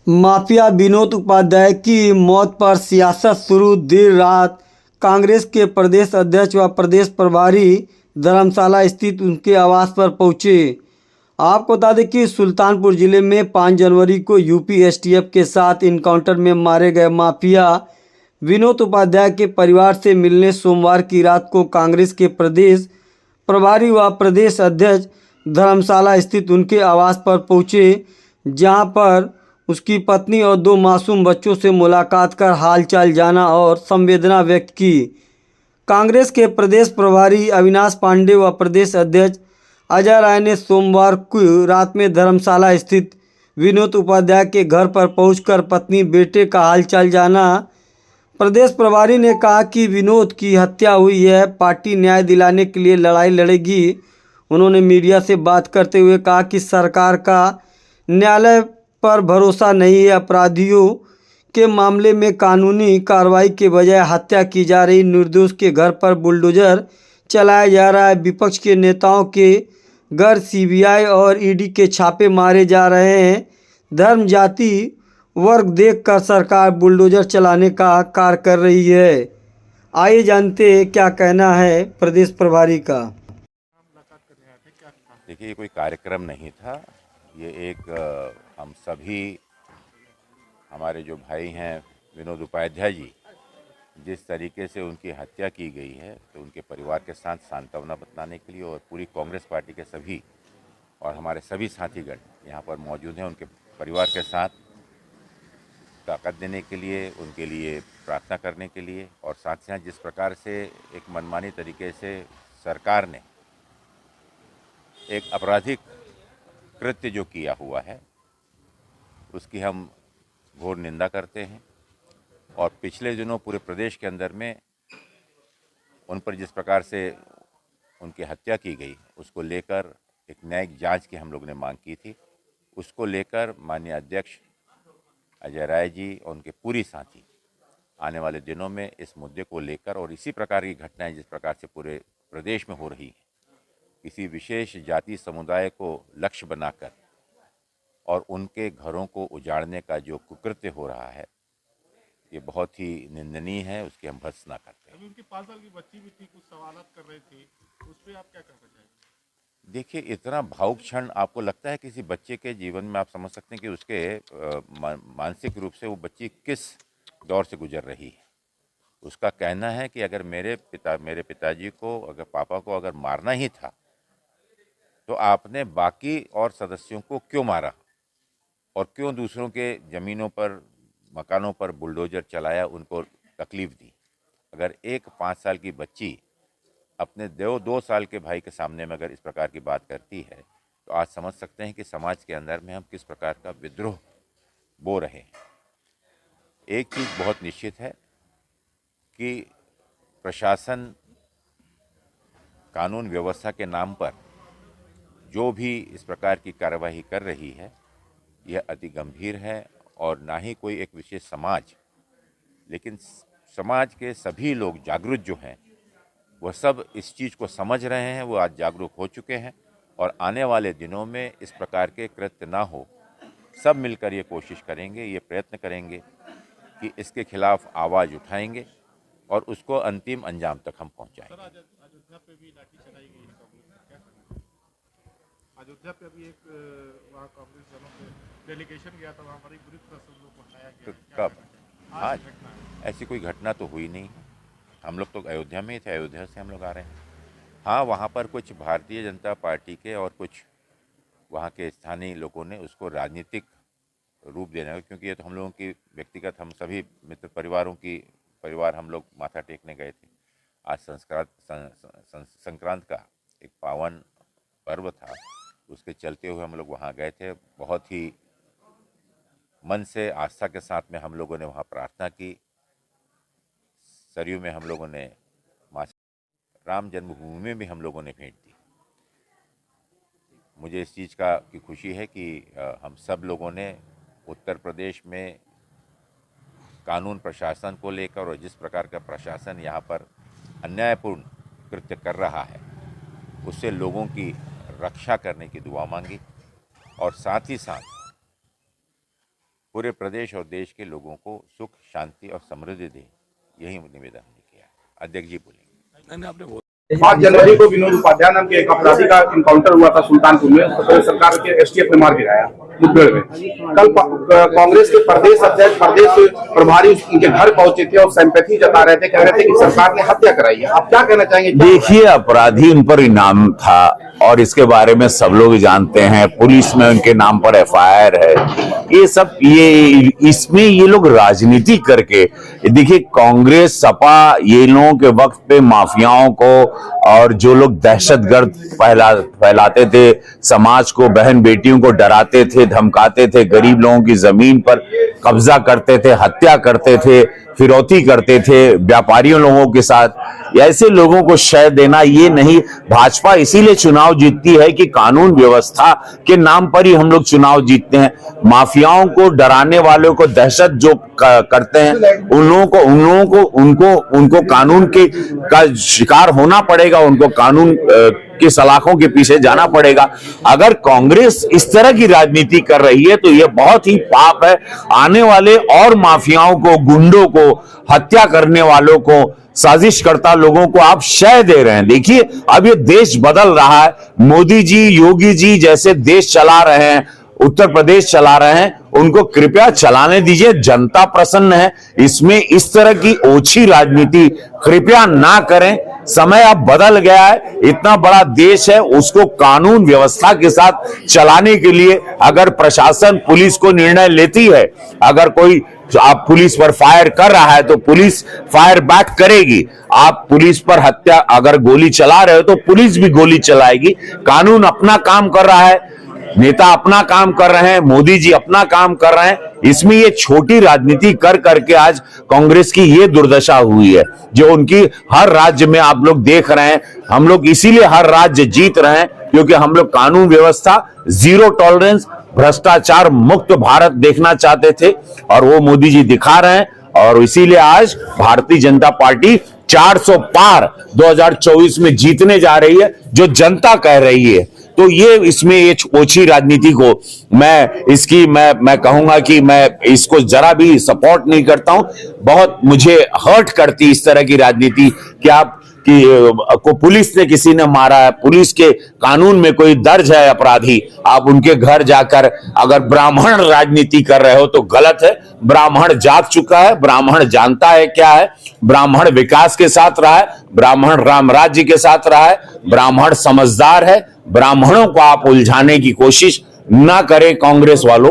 Mafia Vinod Upadhyay की मौत पर सियासत शुरू। देर रात कांग्रेस के प्रदेश अध्यक्ष व प्रदेश प्रभारी धर्मशाला स्थित उनके आवास पर पहुंचे। आपको बता दें कि सुल्तानपुर जिले में 5 जनवरी को यूपी एसटीएफ के साथ इनकाउंटर में मारे गए माफिया विनोद उपाध्याय के परिवार से मिलने सोमवार की रात को कांग्रेस के प्रदेश प्रभारी व प्रदेश अध्यक्ष धर्मशाला स्थित उनके आवास पर पहुंचे, जहां पर उसकी पत्नी और 2 मासूम बच्चों से मुलाकात कर हालचाल जाना और संवेदना व्यक्त की। कांग्रेस के प्रदेश प्रभारी अविनाश पांडे व प्रदेश अध्यक्ष अजय राय ने सोमवार को रात में धर्मशाला स्थित विनोद उपाध्याय के घर पर पहुंचकर पत्नी बेटे का हालचाल जाना। प्रदेश प्रभारी ने कहा कि विनोद की हत्या हुई है, पार्टी न्याय दिलाने के लिए लड़ाई लड़ेगी। उन्होंने मीडिया से बात करते हुए कहा कि सरकार का न्यायालय पर भरोसा नहीं है, अपराधियों के मामले में कानूनी कार्रवाई के बजाय हत्या की जा रही, निर्दोष के घर पर बुलडोजर चलाया जा रहा है, विपक्ष के नेताओं के घर सीबीआई और ईडी के छापे मारे जा रहे हैं, धर्म जाति वर्ग देखकर सरकार बुलडोजर चलाने का कार्य कर रही है। आइए जानते हैं क्या कहना है प्रदेश प्रभारी का। देखिए, ये कोई कार्यक्रम नहीं था। ये एक हम सभी हमारे जो भाई हैं विनोद उपाध्याय जी, जिस तरीके से उनकी हत्या की गई है, तो उनके परिवार के साथ सांत्वना बताने के लिए और पूरी कांग्रेस पार्टी के सभी और हमारे सभी साथीगण यहाँ पर मौजूद हैं, उनके परिवार के साथ ताकत देने के लिए, उनके लिए प्रार्थना करने के लिए, और साथ ही साथ जिस प्रकार से एक मनमानी तरीके से सरकार ने एक आपराधिक कृत्य जो किया हुआ है उसकी हम घोर निंदा करते हैं। और पिछले दिनों पूरे प्रदेश के अंदर में उन पर जिस प्रकार से उनकी हत्या की गई उसको लेकर एक न्यायिक जांच की हम लोग ने मांग की थी। उसको लेकर माननीय अध्यक्ष अजय राय जी और उनके पूरी साथी आने वाले दिनों में इस मुद्दे को लेकर और इसी प्रकार की घटनाएं जिस प्रकार से पूरे प्रदेश में हो रही हैं, किसी विशेष जाति समुदाय को लक्ष्य बनाकर और उनके घरों को उजाड़ने का जो कुकृत्य हो रहा है, ये बहुत ही निंदनीय है। उसकी हम भर्त्सना करते हैं। अभी उनकी 5 साल की बच्ची भी थी, कुछ सवालात कर रही थी, उस पर आप क्या कहना चाहेंगे? देखिए, इतना भावुक क्षण आपको लगता है किसी बच्चे के जीवन में, आप समझ सकते हैं कि उसके मानसिक रूप से वो बच्ची किस दौर से गुजर रही है। उसका कहना है कि अगर मेरे पिताजी को, अगर पापा को अगर मारना ही था तो आपने बाकी और सदस्यों को क्यों मारा और क्यों दूसरों के ज़मीनों पर, मकानों पर बुलडोजर चलाया, उनको तकलीफ़ दी। अगर एक 5 साल की बच्ची अपने 2 साल के भाई के सामने में अगर इस प्रकार की बात करती है, तो आज समझ सकते हैं कि समाज के अंदर में हम किस प्रकार का विद्रोह बो रहे हैं। एक चीज़ बहुत निश्चित है कि प्रशासन कानून व्यवस्था के नाम पर जो भी इस प्रकार की कार्यवाही कर रही है, यह अति गंभीर है। और ना ही कोई एक विशेष समाज, लेकिन समाज के सभी लोग जागरूक जो हैं वह सब इस चीज़ को समझ रहे हैं, वो आज जागरूक हो चुके हैं। और आने वाले दिनों में इस प्रकार के कृत्य ना हो, सब मिलकर ये कोशिश करेंगे, ये प्रयत्न करेंगे कि इसके खिलाफ आवाज़ उठाएंगे और उसको अंतिम अंजाम तक हम पहुंचाएंगे। अयोध्या पे भी लाठी चलाई गई है, क्या कहना? अयोध्या पे भी एक वहाँ कांग्रेस वालों के डेलीगेशन गया था, वहाँ पर एक बुरी तरह से लोग हटाया गया। कब? आज ऐसी कोई घटना तो हुई नहीं। हम लोग तो अयोध्या में ही थे, अयोध्या से हम लोग आ रहे हैं। हाँ, वहाँ पर कुछ भारतीय जनता पार्टी के और कुछ वहाँ के स्थानीय लोगों ने उसको राजनीतिक रूप देना, क्योंकि ये तो हम लोगों की व्यक्तिगत, हम सभी मित्र परिवार हम लोग माथा टेकने गए थे। आज संक्रांत का एक पावन पर्व था, उसके चलते हुए हम लोग वहाँ गए थे। बहुत ही मन से, आस्था के साथ में हम लोगों ने वहाँ प्रार्थना की। सरयू में हम लोगों ने माँ राम जन्मभूमि में भी हम लोगों ने भेंट दी। मुझे इस चीज़ की खुशी है कि हम सब लोगों ने उत्तर प्रदेश में कानून प्रशासन को लेकर, और जिस प्रकार का प्रशासन यहाँ पर अन्यायपूर्ण कृत्य कर रहा है, उससे लोगों की रक्षा करने की दुआ मांगी। और साथ ही साथ पूरे प्रदेश और देश के लोगों को सुख, शांति और समृद्धि दे, यही निवेदन हमने किया है। अध्यक्ष जी बोलेंगे। 5 जनवरी को विनोद उपाध्याय नाम के एक अपराधी का इनकाउंटर हुआ था सुल्तानपुर में। तो सरकार के एसटीएफ ने मार गिराया मुठभेड़ में। कल कांग्रेस के प्रदेश अध्यक्ष, प्रदेश प्रभारी उनके घर पहुंचे थे और सिंपैथी जता रहे थे, कह रहे थे कि सरकार ने हत्या कराई है। आप क्या कहना चाहेंगे? देखिए, अपराधी उन पर इनाम था और इसके बारे में सब लोग जानते हैं। पुलिस में उनके नाम पर एफआईआर है। ये सब इसमें ये लोग राजनीति करके, देखिए कांग्रेस सपा ये लोगों के वक्त पे माफियाओं को और जो लोग दहशतगर्द फैलाते थे, समाज को, बहन बेटियों को डराते थे, धमकाते थे, गरीब लोगों की जमीन पर कब्जा करते थे, हत्या करते थे, फिरौती करते थे व्यापारियों लोगों के साथ, ऐसे लोगों को शय देना ये नहीं। भाजपा इसीलिए चुनाव जीतती है कि कानून व्यवस्था के नाम पर ही हम लोग चुनाव जीतते हैं। माफियाओं को डराने वालों को, दहशत जो करते हैं उनको कानून के का शिकार होना पड़ेगा, उनको कानून की सलाखों के पीछे जाना पड़ेगा। अगर कांग्रेस इस तरह की राजनीति कर रही है तो यह बहुत ही पाप है। आने वाले और माफियाओं को, गुंडों को, हत्या करने वालों को, साजिशकर्ता लोगों को आप शय दे रहे हैं। देखिए, अब ये देश बदल रहा है। मोदी जी, योगी जी जैसे देश चला रहे हैं, उत्तर प्रदेश चला रहे हैं, उनको कृपया चलाने दीजिए। जनता प्रसन्न है। इसमें इस तरह की ओछी राजनीति कृपया ना करें। समय अब बदल गया है। इतना बड़ा देश है, उसको कानून व्यवस्था के साथ चलाने के लिए अगर प्रशासन, पुलिस को निर्णय लेती है, अगर कोई आप पुलिस पर फायर कर रहा है तो पुलिस फायर बैक करेगी। आप पुलिस पर हत्या अगर गोली चला रहे हो तो पुलिस भी गोली चलाएगी। कानून अपना काम कर रहा है, नेता अपना काम कर रहे हैं, मोदी जी अपना काम कर रहे हैं। इसमें ये छोटी राजनीति कर करके आज कांग्रेस की ये दुर्दशा हुई है, जो उनकी हर राज्य में आप लोग देख रहे हैं। हम लोग इसीलिए हर राज्य जीत रहे हैं क्योंकि हम लोग कानून व्यवस्था, जीरो टॉलरेंस, भ्रष्टाचार मुक्त भारत देखना चाहते थे और वो मोदी जी दिखा रहे हैं। और इसीलिए आज भारतीय जनता पार्टी 400 पार 2024 में जीतने जा रही है, जो जनता कह रही है। तो ये इसमें ये ओछी राजनीति को मैं कहूंगा कि मैं इसको जरा भी सपोर्ट नहीं करता हूं। बहुत मुझे हर्ट करती इस तरह की राजनीति को पुलिस ने किसी ने मारा है, पुलिस के कानून में कोई दर्ज है अपराधी, आप उनके घर जाकर अगर ब्राह्मण राजनीति कर रहे हो तो गलत है। ब्राह्मण जाग चुका है, ब्राह्मण जानता है क्या है, ब्राह्मण विकास के साथ रहा है, ब्राह्मण राम राज्य के साथ रहा है, ब्राह्मण समझदार है। ब्राह्मणों को आप उलझाने की कोशिश ना करें कांग्रेस वालों।